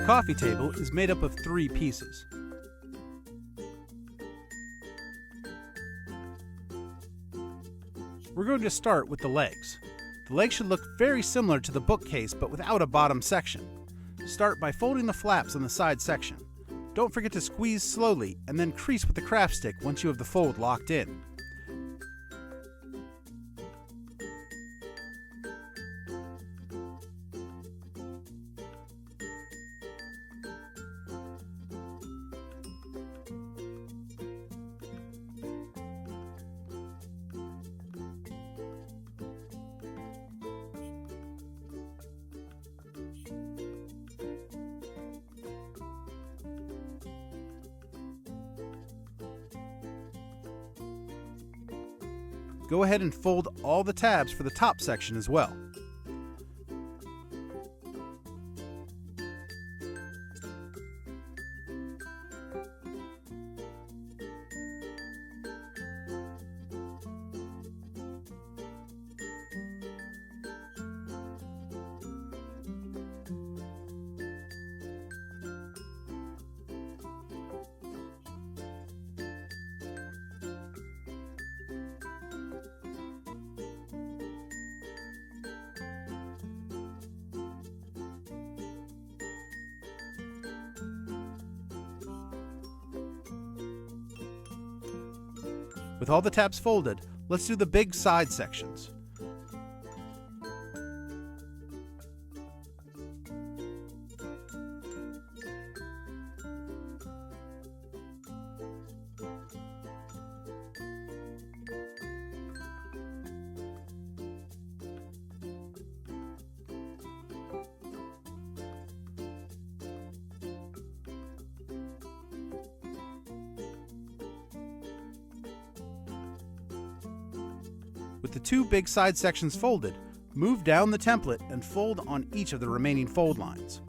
Your coffee table is made up of 3 pieces. We're going to start with the legs. The legs should look very similar to the bookcase but without a bottom section. Start by folding the flaps on the side section. Don't forget to squeeze slowly and then crease with the craft stick once you have the fold locked in. Go ahead and fold all the tabs for the top section as well. With all the tabs folded, let's do the big side sections. With the 2 big side sections folded, move down the template and fold on each of the remaining fold lines.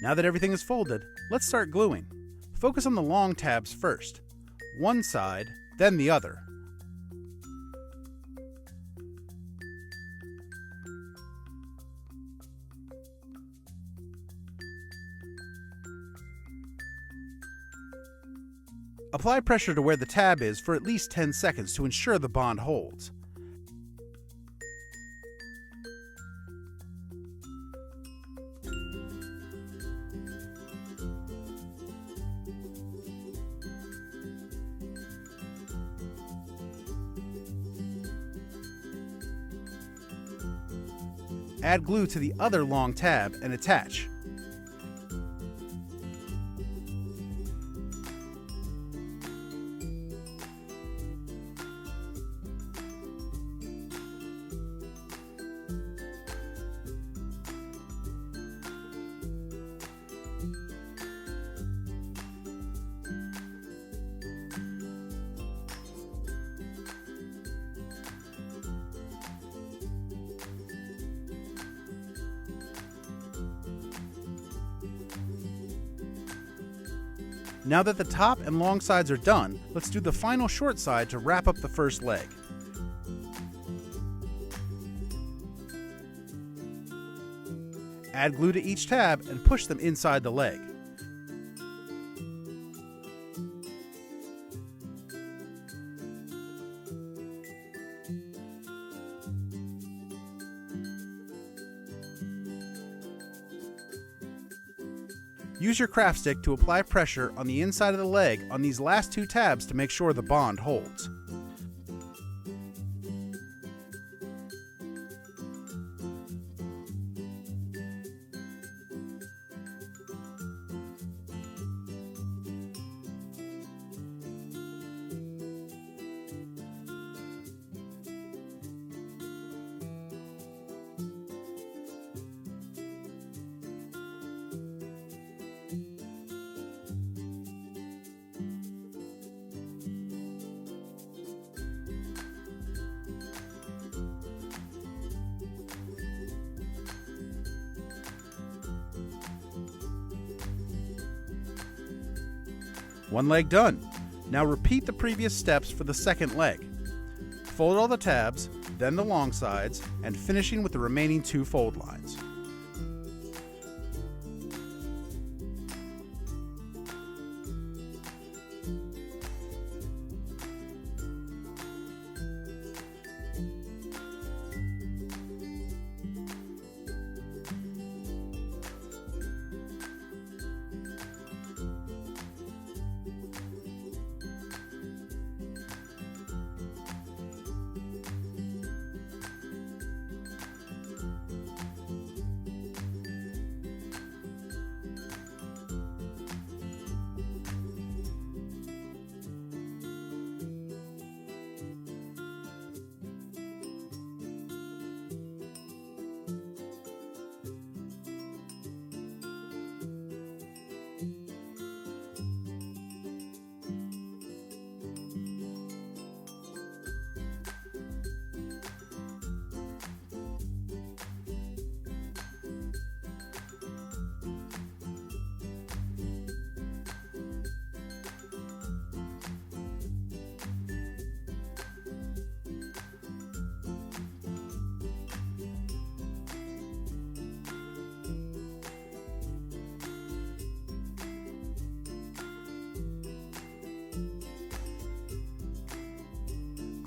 Now that everything is folded, let's start gluing. Focus on the long tabs first. One side, then the other. Apply pressure to where the tab is for at least 10 seconds to ensure the bond holds. Add glue to the other long tab and attach. Now that the top and long sides are done, let's do the final short side to wrap up the first leg. Add glue to each tab and push them inside the leg. Use your craft stick to apply pressure on the inside of the leg on these last 2 tabs to make sure the bond holds. One leg done. Now repeat the previous steps for the second leg. Fold all the tabs, then the long sides, and finishing with the remaining 2 fold lines.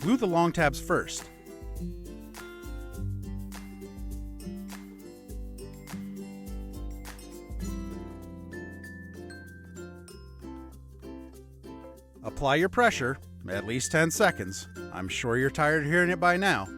Glue the long tabs first. Apply your pressure, at least 10 seconds. I'm sure you're tired of hearing it by now.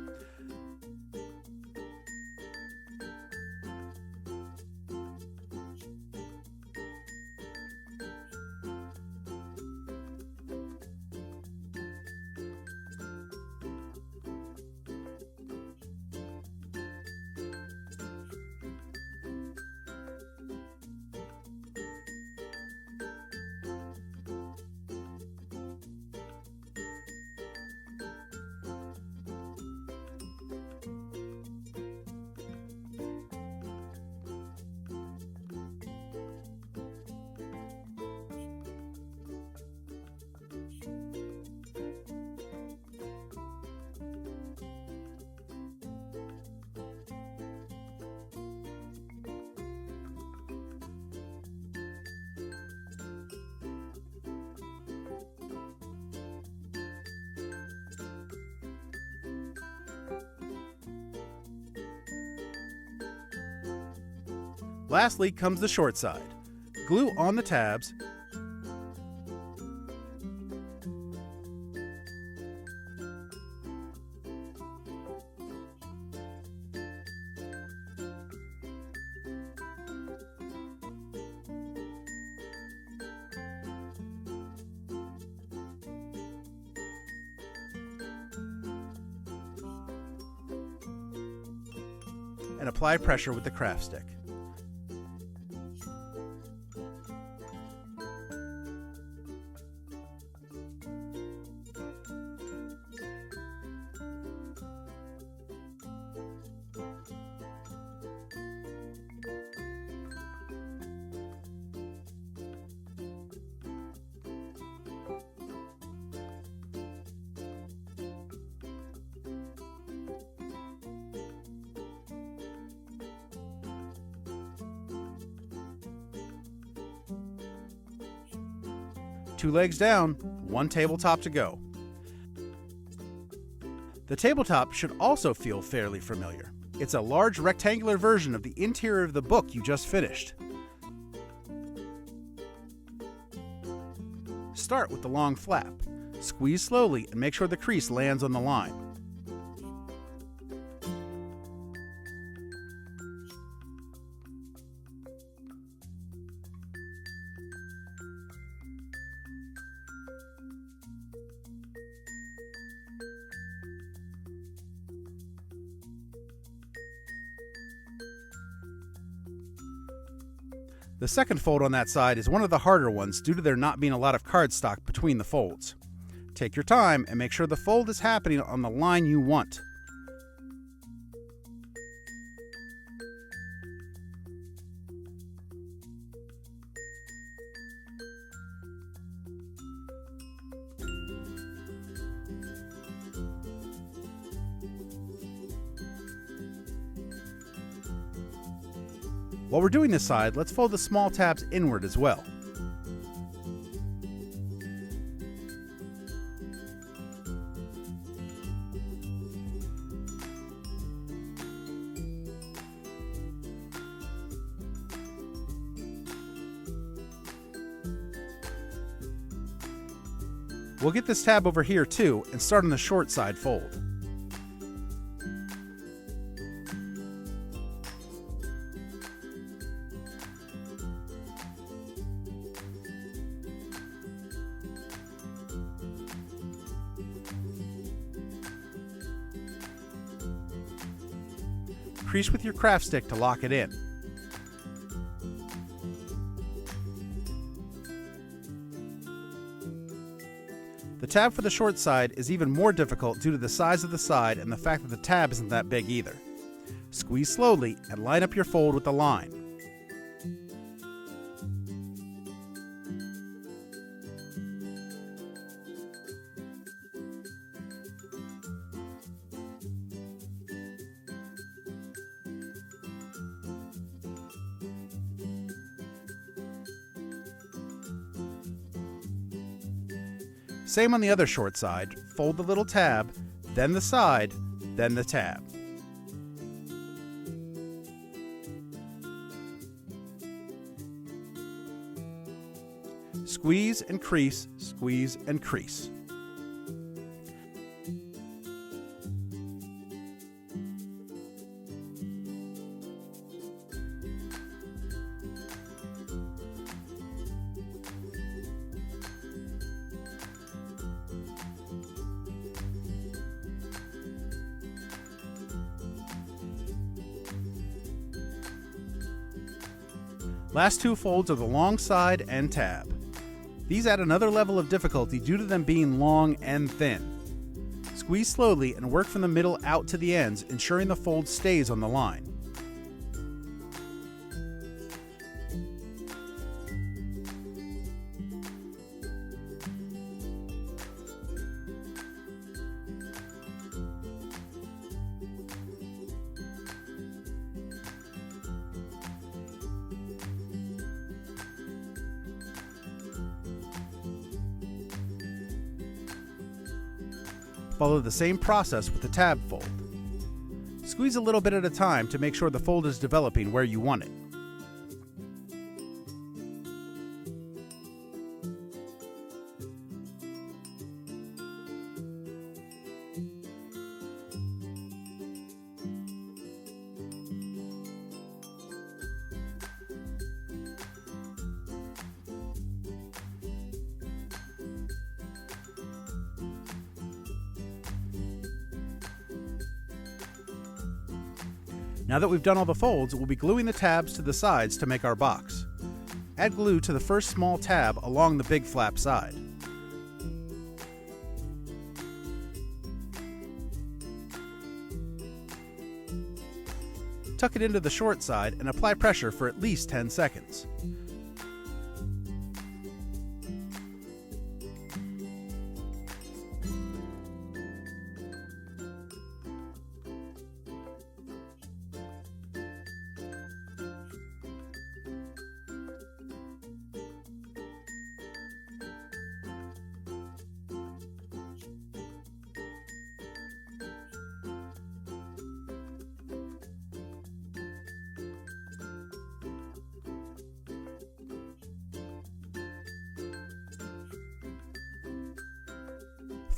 Lastly comes the short side. Glue on the tabs and apply pressure with the craft stick. Two legs down, one tabletop to go. The tabletop should also feel fairly familiar. It's a large rectangular version of the interior of the book you just finished. Start with the long flap. Squeeze slowly and make sure the crease lands on the line. The second fold on that side is one of the harder ones due to there not being a lot of cardstock between the folds. Take your time and make sure the fold is happening on the line you want. While we're doing this side, let's fold the small tabs inward as well. We'll get this tab over here too and start on the short side fold. Crease with your craft stick to lock it in. The tab for the short side is even more difficult due to the size of the side and the fact that the tab isn't that big either. Squeeze slowly and line up your fold with the line. Same on the other short side. Fold the little tab, then the side, then the tab. Squeeze and crease, squeeze and crease. Last two folds are the long side and tab. These add another level of difficulty due to them being long and thin. Squeeze slowly and work from the middle out to the ends, ensuring the fold stays on the line. Follow the same process with the tab fold. Squeeze a little bit at a time to make sure the fold is developing where you want it. Now that we've done all the folds, we'll be gluing the tabs to the sides to make our box. Add glue to the first small tab along the big flap side. Tuck it into the short side and apply pressure for at least 10 seconds.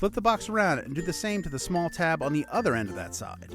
Flip the box around and do the same to the small tab on the other end of that side.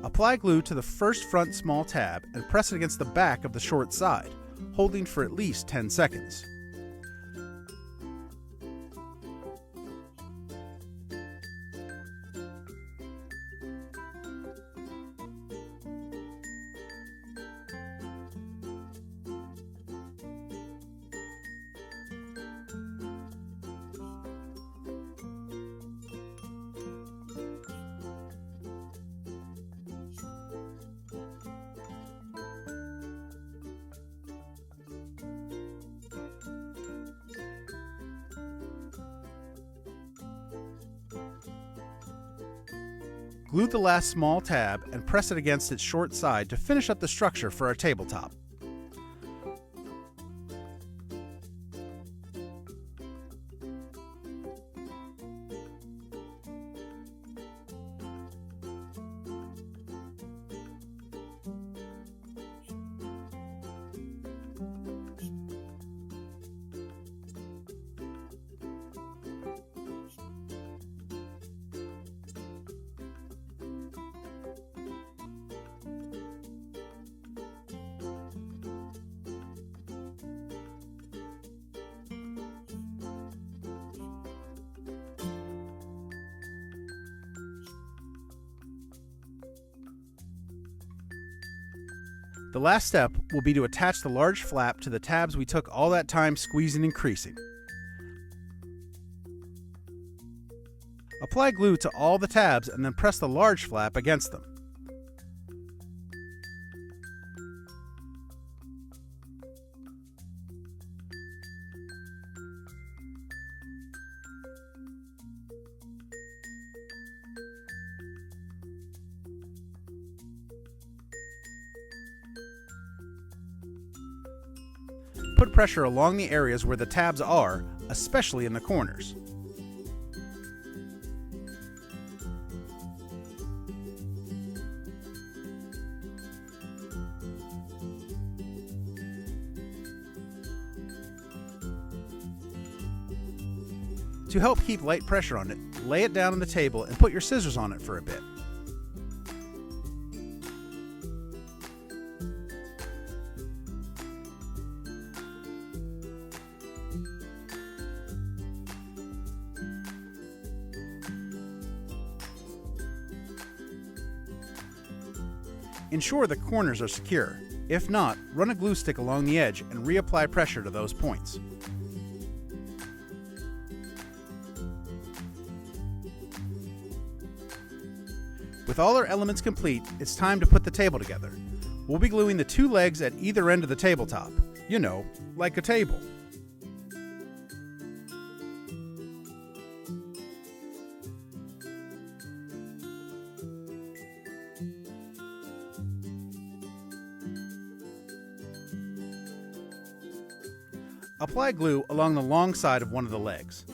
Apply glue to the first front small tab and press it against the back of the short side, holding for at least 10 seconds. Glue the last small tab and press it against its short side to finish up the structure for our tabletop. The last step will be to attach the large flap to the tabs we took all that time squeezing and creasing. Apply glue to all the tabs and then press the large flap against them. Put pressure along the areas where the tabs are, especially in the corners. To help keep light pressure on it, lay it down on the table and put your scissors on it for a bit. Ensure the corners are secure. If not, run a glue stick along the edge and reapply pressure to those points. With all our elements complete, it's time to put the table together. We'll be gluing the two legs at either end of the tabletop. You know, like a table. Apply glue along the long side of one of the legs.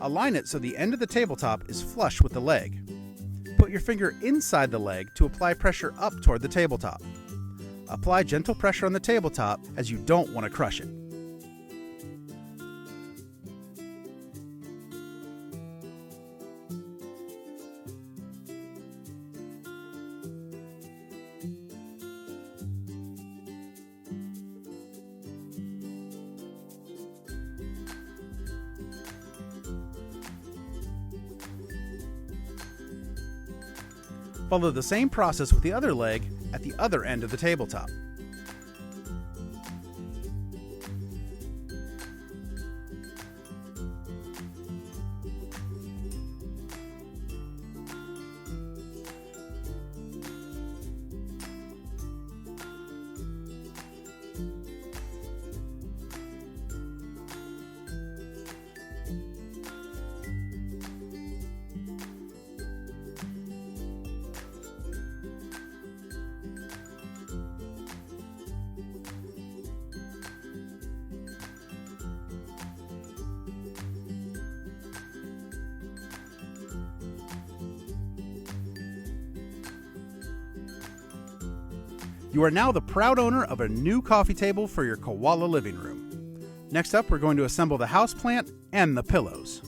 Align it so the end of the tabletop is flush with the leg. Put your finger inside the leg to apply pressure up toward the tabletop. Apply gentle pressure on the tabletop as you don't want to crush it. Follow the same process with the other leg at the other end of the tabletop. You are now the proud owner of a new coffee table for your koala living room. Next up, we're going to assemble the houseplant and the pillows.